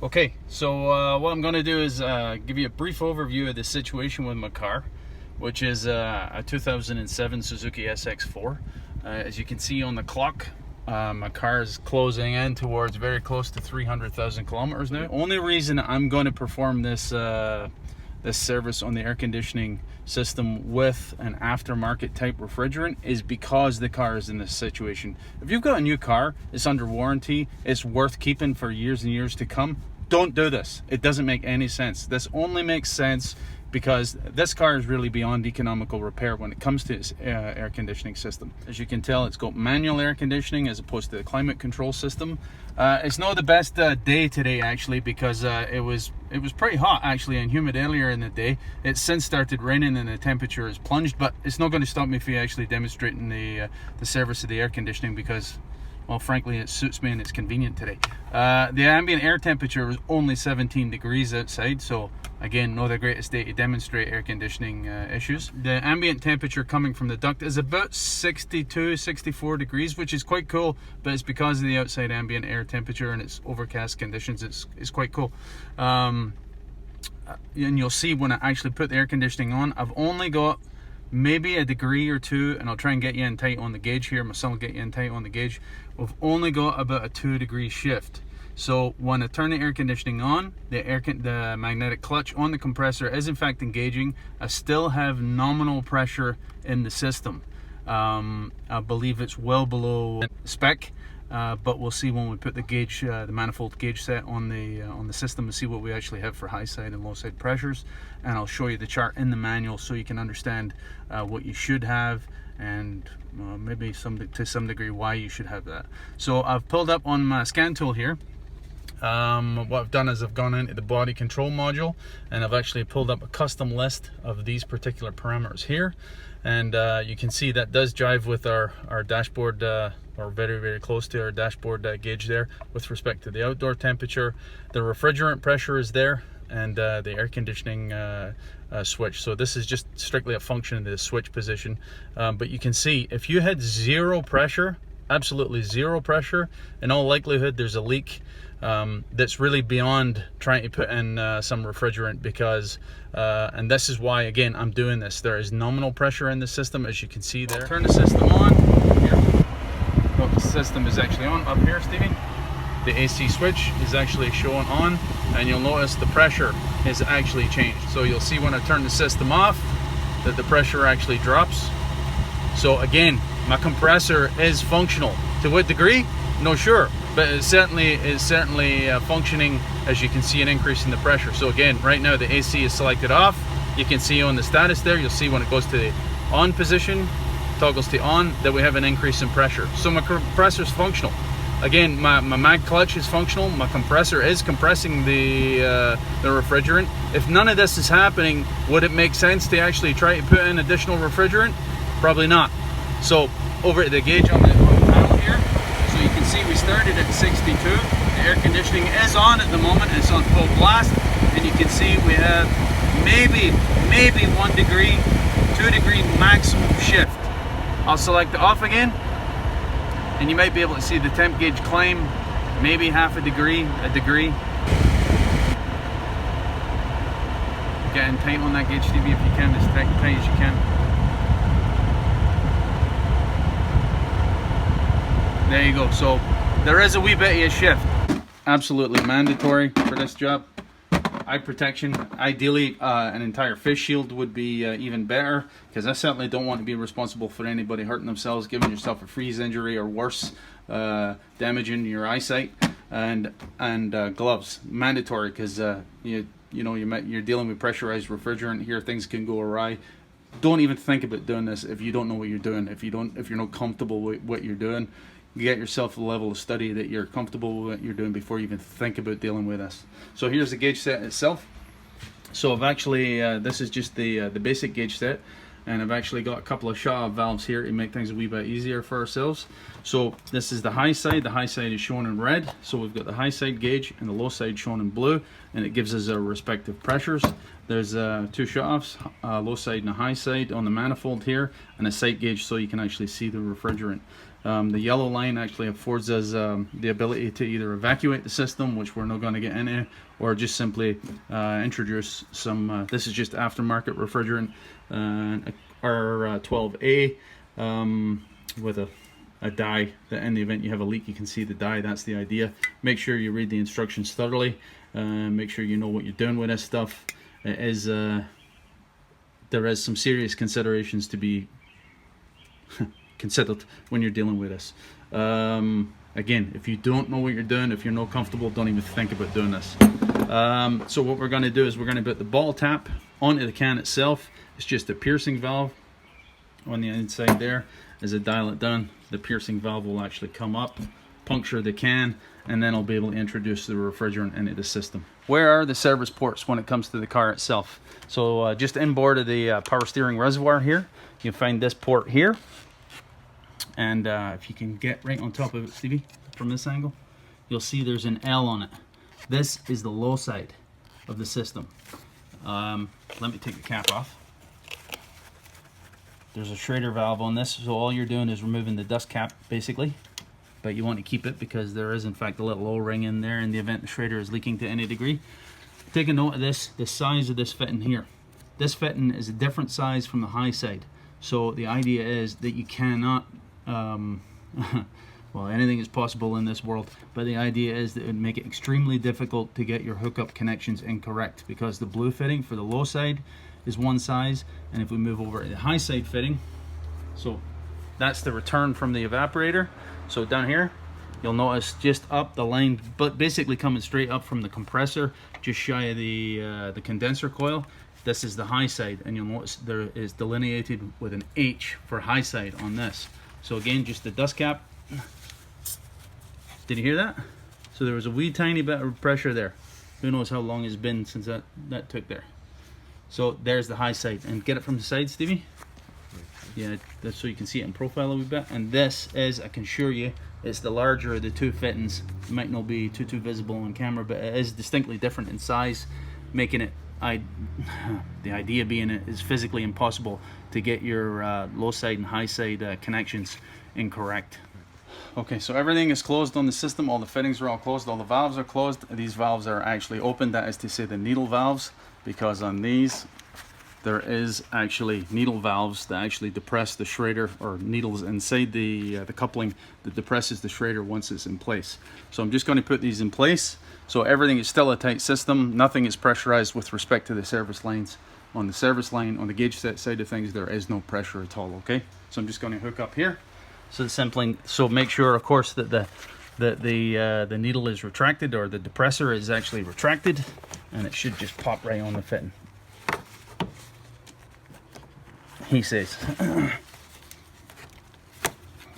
Okay, so what I'm going to do is give you a brief overview of the situation with my car, which is a 2007 Suzuki SX4. As you can see on the clock, my car is closing in towards very close to 300,000 kilometers now. The only reason I'm going to perform this this service on the air conditioning system with an aftermarket type refrigerant is because the car is in this situation. If you've got a new car, it's under warranty, it's worth keeping for years and years to come, don't do this. It doesn't make any sense. This only makes sense because this car is really beyond economical repair when it comes to its air conditioning system. As you can tell, it's got manual air conditioning as opposed to the climate control system. It's not the best day today actually, because it was pretty hot actually and humid earlier in the day. It's since started raining and the temperature has plunged, but it's not going to stop me from actually demonstrating the service of the air conditioning because, well, frankly, it suits me and it's convenient today. The ambient air temperature was only 17 degrees outside, so again, not the greatest day to demonstrate air conditioning issues. The ambient temperature coming from the duct is about 62, 64 degrees, which is quite cool, but it's because of the outside ambient air temperature and it's overcast conditions, it's quite cool. And you'll see when I actually put the air conditioning on, I've only got maybe a degree or two, and I'll try and get you in tight on the gauge here. My son will get you in tight on the gauge. We've only got about a 2-degree shift. So when I turn the air conditioning on, the magnetic clutch on the compressor is in fact engaging. I still have nominal pressure in the system. I believe it's well below spec, but we'll see when we put the gauge, the manifold gauge set on the system, and see what we actually have for high side and low side pressures. And I'll show you the chart in the manual so you can understand what you should have, and maybe to some degree why you should have that. So I've pulled up on my scan tool here. What I've done is I've gone into the body control module and I've actually pulled up a custom list of these particular parameters here, and you can see that does jive with our dashboard, or very close to our dashboard gauge there with respect to the outdoor temperature. The refrigerant pressure is there, and the air conditioning switch. So this is just strictly a function of the switch position, but you can see if you had zero pressure, absolutely zero pressure, in all likelihood there's a leak that's really beyond trying to put in some refrigerant, because and this is why again I'm doing this. There is nominal pressure in the system, as you can see there. Turn the system on here. Oh, the system is actually on up here, Stevie. The AC switch is actually showing on, and you'll notice the pressure has actually changed. So you'll see when I turn the system off that the pressure actually drops. So again, my compressor is functional. To what degree? No sure, but it certainly is functioning, as you can see an increase in the pressure. So again, right now the AC is selected off. You can see on the status there, you'll see when it goes to the on position, toggles to on, that we have an increase in pressure. So my compressor is functional. Again, my mag clutch is functional. My compressor is compressing the refrigerant. If none of this is happening, would it make sense to actually try to put in additional refrigerant? Probably not. So over at the gauge on the panel here, so you can see we started at 62. The air conditioning is on at the moment. It's on full blast, and you can see we have maybe 1 degree, 2 degree maximum shift. I'll select it off again, and you might be able to see the temp gauge climb maybe half a degree. Getting tight on that gauge, Stevie, if you can, as tight as you can. There you go. So there is a wee bit of a shift. Absolutely mandatory for this job. Eye protection. Ideally, an entire face shield would be even better, because I certainly don't want to be responsible for anybody hurting themselves, giving yourself a freeze injury or worse, damaging your eyesight. And gloves, mandatory, because you're dealing with pressurized refrigerant here. Things can go awry. Don't even think about doing this if you don't know what you're doing. If you're not comfortable with what you're doing, you get yourself a level of study that you're comfortable with what you're doing before you even think about dealing with this. So here's the gauge set itself. So I've actually, this is just the basic gauge set, and I've actually got a couple of shut-off valves here to make things a wee bit easier for ourselves. So this is the high side. The high side is shown in red. So we've got the high side gauge and the low side shown in blue, and it gives us our respective pressures. There's 2 shut-offs, low side and a high side on the manifold here, and a sight gauge so you can actually see the refrigerant. The yellow line actually affords us the ability to either evacuate the system, which we're not going to get into, or just simply introduce some, this is just aftermarket refrigerant, R12A, with a dye that in the event you have a leak you can see the dye. That's the idea. Make sure you read the instructions thoroughly, make sure you know what you're doing with this stuff. It is, there is some serious considerations to be considered when you're dealing with this. Again, if you don't know what you're doing, if you're not comfortable, don't even think about doing this. So what we're going to do is we're going to put the ball tap onto the can itself. It's just a piercing valve on the inside there. As I dial it down, the piercing valve will actually come up, puncture the can, and then I'll be able to introduce the refrigerant into the system. Where are the service ports when it comes to the car itself? So just inboard of the power steering reservoir here, you'll find this port here. And if you can get right on top of it, Stevie, from this angle, you'll see there's an L on it. This is the low side of the system. Let me take the cap off. There's a Schrader valve on this, so all you're doing is removing the dust cap, basically. But you want to keep it because there is, in fact, a little O-ring in there in the event the Schrader is leaking to any degree. Take a note of this, the size of this fitting here. This fitting is a different size from the high side. So the idea is that you cannot well, anything is possible in this world, but the idea is that it would make it extremely difficult to get your hookup connections incorrect, because the blue fitting for the low side is one size, and if we move over to the high side fitting, so that's the return from the evaporator. So down here you'll notice just up the line, but basically coming straight up from the compressor, just shy of the condenser coil, this is the high side, and you'll notice there is delineated with an H for high side on this. So again, just the dust cap. Did you hear that? So there was a wee tiny bit of pressure there. Who knows how long it's been since that took there. So there's the high side. And get it from the side, Stevie? Yeah, that's so you can see it in profile a wee bit. And this is, I can assure you, it's the larger of the two fittings. It might not be too visible on camera, but it is distinctly different in size, making it, the idea being it is physically impossible to get your low side and high side connections incorrect. Okay, so everything is closed on the system. All the fittings are all closed, all the valves are closed. These valves are actually open, that is to say the needle valves, because on these there is actually needle valves that actually depress the Schrader, or needles inside the coupling that depresses the Schrader once it's in place. So I'm just going to put these in place. So everything is still a tight system. Nothing is pressurized with respect to the service lines. On the service line, on the gauge set side of things, there is no pressure at all, okay? So I'm just going to hook up here. So make sure, of course, that the needle is retracted, or the depressor is actually retracted, and it should just pop right on the fitting. He says.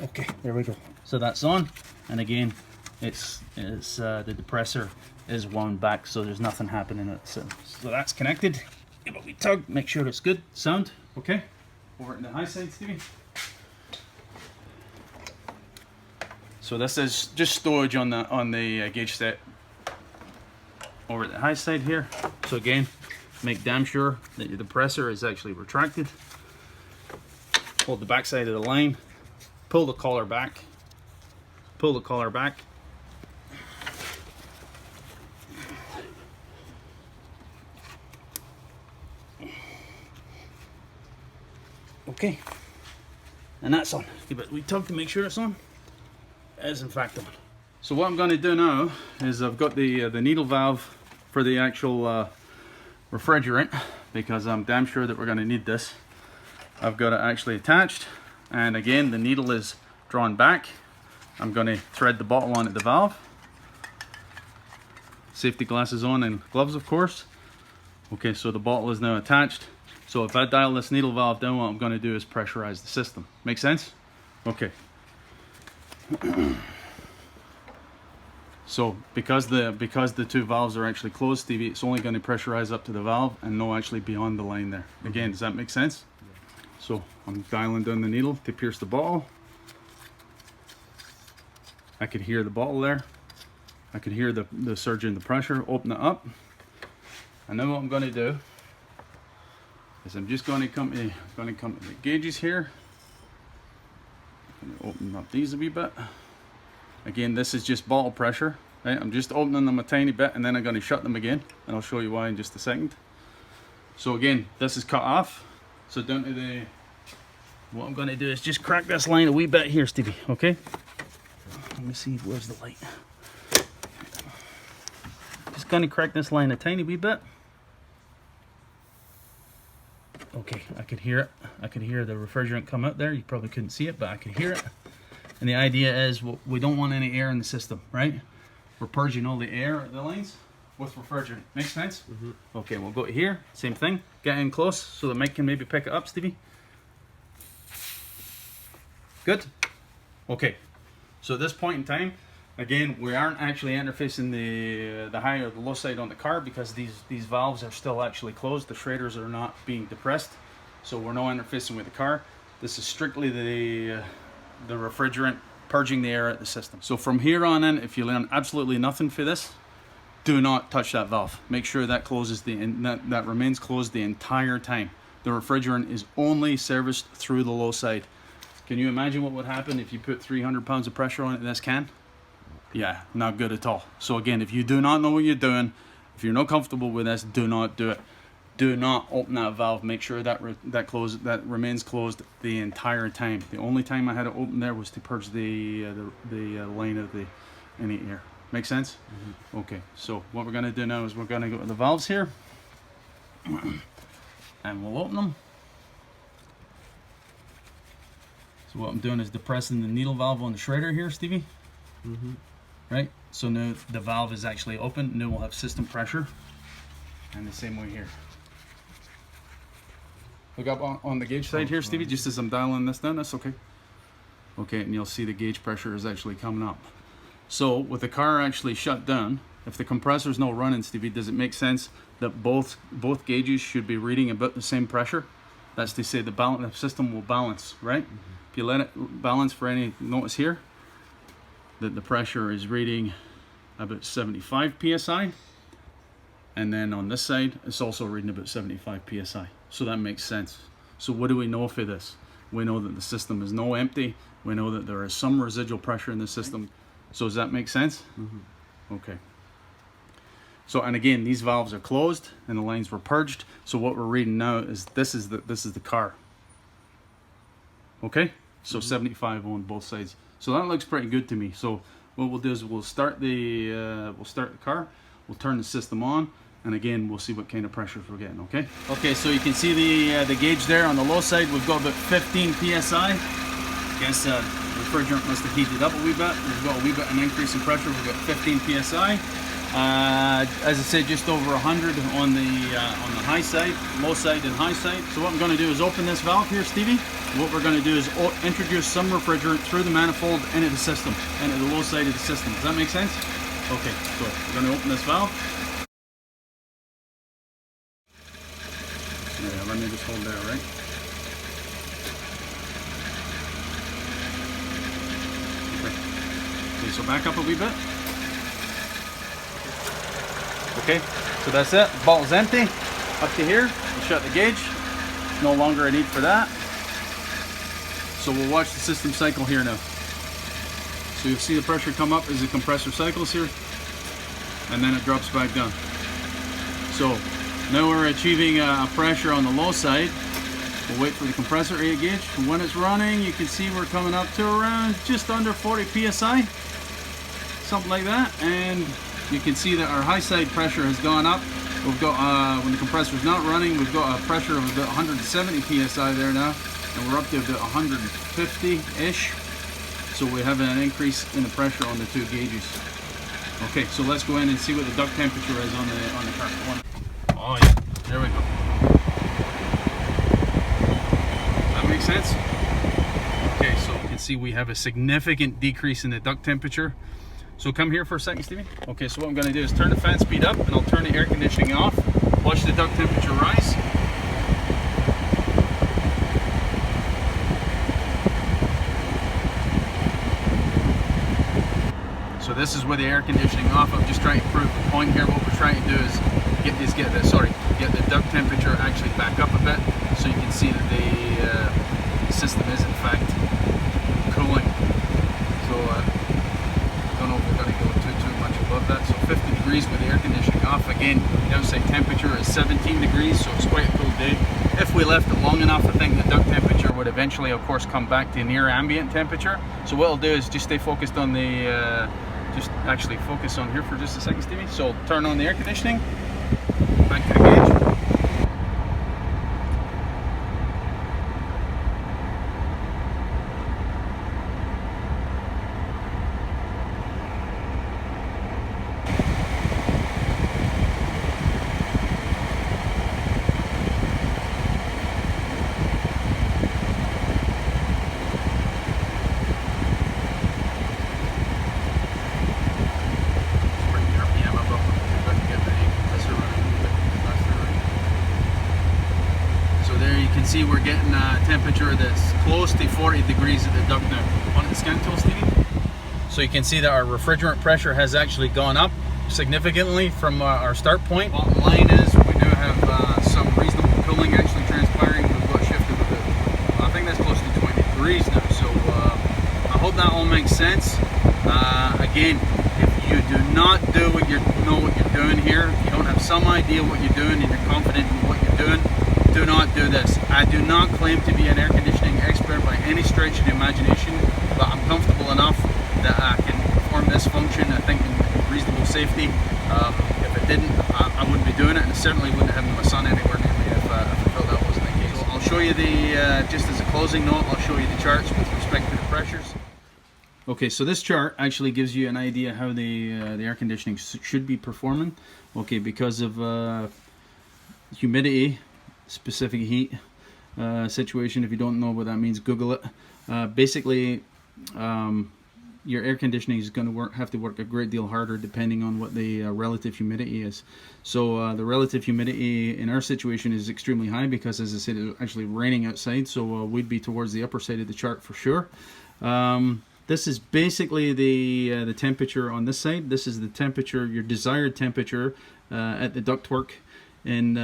Okay, there we go. So that's on, and again, it's the depressor is wound back, so there's nothing happening at it. So that's connected. Give it a wee tug, make sure it's good. Sound, okay. Over to the high side, Stevie. So this is just storage on the gauge set over at the high side here. So again, make damn sure that your depressor is actually retracted. Hold the back side of the line, pull the collar back, pull the collar back. Okay, and that's on. Give it a wee tug to make sure it's on. It is in fact on. So what I'm going to do now is I've got the needle valve for the actual refrigerant, because I'm damn sure that we're going to need this. I've got it actually attached, and again the needle is drawn back. I'm going to thread the bottle onto the valve. Safety glasses on and gloves, of course. Okay, so the bottle is now attached. So if I dial this needle valve down, what I'm going to do is pressurize the system. Make sense? Okay. So because the two valves are actually closed, Stevie, it's only going to pressurize up to the valve and no actually beyond the line there. Again, does that make sense? So I'm dialing down the needle to pierce the bottle. I could hear the bottle there. I could hear the surge in the pressure. Open it up. And then what I'm going to do is I'm just going to come to the gauges here. Open up these a wee bit. Again, this is just bottle pressure, right? I'm just opening them a tiny bit and then I'm going to shut them again, and I'll show you why in just a second. So again, this is cut off. So down to the, what I'm going to do is just crack this line a wee bit here, Stevie, okay? Let me see, where's the light? Just going to crack this line a tiny wee bit. Okay, I could hear it. I could hear the refrigerant come out there. You probably couldn't see it, but I could hear it. And the idea is we don't want any air in the system, right? We're purging all the air at the lines with refrigerant. Make sense? Mm-hmm. Okay, we'll go to here. Same thing. Get in close so the mic can maybe pick it up, Stevie. Good? Okay. So at this point in time, again, we aren't actually interfacing the high or the low side on the car because these valves are still actually closed. The shredders are not being depressed. So we're not interfacing with the car. This is strictly the refrigerant purging the air at the system. So from here on in, if you learn absolutely nothing for this, do not touch that valve. Make sure that closes that remains closed the entire time. The refrigerant is only serviced through the low side. Can you imagine what would happen if you put 300 pounds of pressure on it in this can? Yeah, not good at all. So again, if you do not know what you're doing, if you're not comfortable with this, do not do it. Do not open that valve. Make sure that remains closed the entire time. The only time I had it open there was to purge the line of any air. Make sense? Mm-hmm. Okay, so what we're going to do now is we're going to go to the valves here and we'll open them. So what I'm doing is depressing the needle valve on the shredder here, Stevie. Mm-hmm. Right? So now the valve is actually open. Now we'll have system pressure. And the same way here. Look up on the gauge side here, Stevie, just as I'm dialing this down. That's okay. Okay, and you'll see the gauge pressure is actually coming up. So with the car actually shut down, if the compressor is not running, Stevie, does it make sense that both gauges should be reading about the same pressure? That's to say the system will balance, right? Mm-hmm. If you let it balance for any, notice here that the pressure is reading about 75 psi, and then on this side it's also reading about 75 psi. So that makes sense. So what do we know for this? We know that the system is no empty. We know that there is some residual pressure in the system. So does that make sense? Mm-hmm. Okay. So, and again, these valves are closed and the lines were purged. So what we're reading now is this is the car. Okay? So mm-hmm. 75 on both sides. So that looks pretty good to me. So what we'll do is we'll start the car, we'll turn the system on, and again we'll see what kind of pressures we're getting. Okay. Okay. So you can see the gauge there on the low side. We've got about 15 psi. Guess refrigerant must have heated up a wee bit. We've got a wee bit an increase in pressure. We've got 15 psi. As I said, just over 100 on the high side, low side, and high side. So what I'm going to do is open this valve here, Stevie. What we're going to do is introduce some refrigerant through the manifold into the system, into the low side of the system. Does that make sense? Okay, so we're going to open this valve. Yeah, let me just hold there, right? Okay, so back up a wee bit. Okay, so that's it. The bottle's empty. Up to here, we'll shut the gauge. No longer a need for that. So we'll watch the system cycle here now. So you'll see the pressure come up as the compressor cycles here, and then it drops back down. So now we're achieving a pressure on the low side. We'll wait for the compressor A gauge. And when it's running, you can see we're coming up to around just under 40 psi, something like that. And you can see that our high side pressure has gone up. We've got, when the compressor is not running, we've got a pressure of about 170 psi there now, and we're up to about 150-ish. So we have an increase in the pressure on the two gauges. Okay, so let's go in and see what the duct temperature is on the car. Oh yeah, there we go. That makes sense? Okay, so you can see we have a significant decrease in the duct temperature. So come here for a second, Stevie. Okay, so what I'm going to do is turn the fan speed up, and I'll turn the air conditioning off. Watch the duct temperature rise. So this is with the air conditioning off. I'm just trying to prove the point here. What we're trying to do is get the duct temperature actually back up a bit, so you can see that the system is in fact cooling. above that, so 50 degrees with the air conditioning off. Again, the outside temperature is 17 degrees, so it's quite a cool day. If we left it long enough, I think the duct temperature would eventually, of course, come back to near ambient temperature. So what I'll do is just stay focused on the, just actually focus on here for just a second, Stevie. So turn on the air conditioning, back to the gauge. See, we're getting a temperature that's close to 40 degrees at the duct now. On the scan tool, Stevie. So you can see that our refrigerant pressure has actually gone up significantly from our start point. Bottom line is we do have some reasonable cooling actually transpiring. We've got shifted a bit. I think that's close to 20 degrees now. So I hope that all makes sense. Again, if you do not know what you're doing here, if you don't have some idea what you're doing and you're confident in what you're doing, do not do this. I do not claim to be an air conditioning expert by any stretch of the imagination, but I'm comfortable enough that I can perform this function, I think, in reasonable safety. If it didn't, I wouldn't be doing it, and I certainly wouldn't have my son anywhere near me if I felt that wasn't the case. So I'll show you the, just as a closing note, I'll show you the charts with respect to the pressures. Okay, so this chart actually gives you an idea how the air conditioning should be performing. Okay, because of humidity, specific heat situation. If you don't know what that means, Google it. Basically, your air conditioning is going to have to work a great deal harder depending on what the relative humidity is. So the relative humidity in our situation is extremely high because, as I said, it's actually raining outside, so we'd be towards the upper side of the chart for sure. This is basically the temperature on this side. This is the temperature, your desired temperature at the ductwork in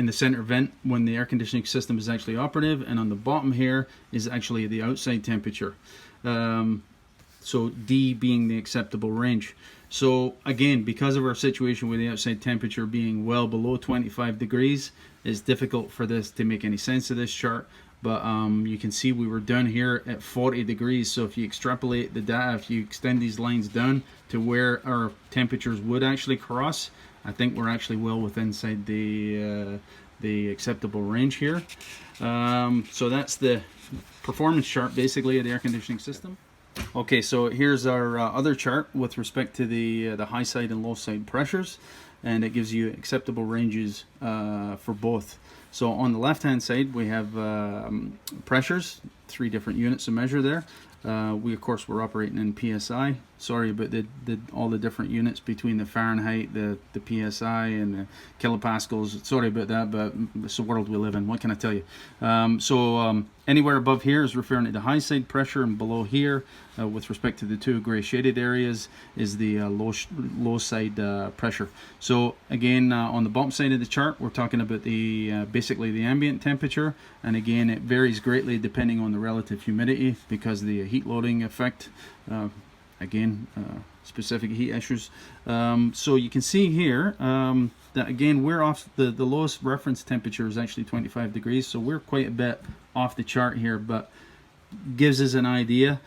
the center vent when the air conditioning system is actually operative, and on the bottom here is actually the outside temperature. So D being the acceptable range. So again, because of our situation with the outside temperature being well below 25 degrees, it's difficult for this to make any sense of this chart. But you can see we were down here at 40 degrees. So if you extrapolate the data, if you extend these lines down to where our temperatures would actually cross, I think we're actually well within inside the acceptable range here. So that's the performance chart basically of the air conditioning system. Okay, so here's our other chart with respect to the high side and low side pressures, and it gives you acceptable ranges for both. So on the left hand side we have pressures, 3 different units of measure there. We of course were operating in PSI. Sorry about all the different units between the Fahrenheit, the PSI, and the kilopascals. Sorry about that, but it's the world we live in. What can I tell you? Anywhere above here is referring to the high side pressure, and below here, with respect to the 2 gray shaded areas, is the low side pressure. So again, on the bottom side of the chart, we're talking about the basically the ambient temperature, and again, it varies greatly depending on the relative humidity because the heat loading effect. Again, specific heat issues. So you can see here that again we're off the lowest reference temperature is actually 25 degrees, so we're quite a bit off the chart here, but gives us an idea.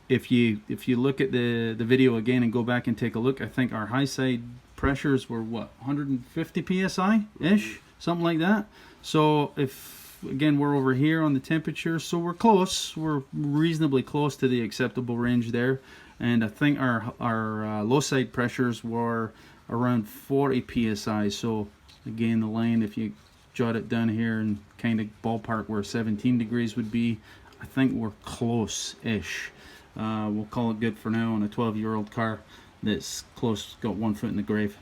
If you look at the video again and go back and take a look, I think our high side pressures were what, 150 psi ish, something like that. So if again we're over here on the temperature, so we're reasonably close to the acceptable range there, and I think our low side pressures were around 40 psi. So again, the line, if you jot it down here and kind of ballpark where 17 degrees would be, I think we're close-ish. We'll call it good for now on a 12-year-old car that's close, got 1 foot in the grave.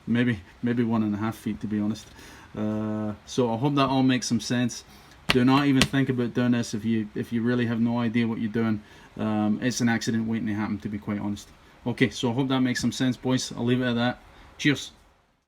maybe 1.5 feet, to be honest. So I hope that all makes some sense. Do not even think about doing this if you really have no idea what you're doing. It's an accident waiting to happen, to be quite honest. Okay, so I hope that makes some sense, boys. I'll leave it at that. Cheers.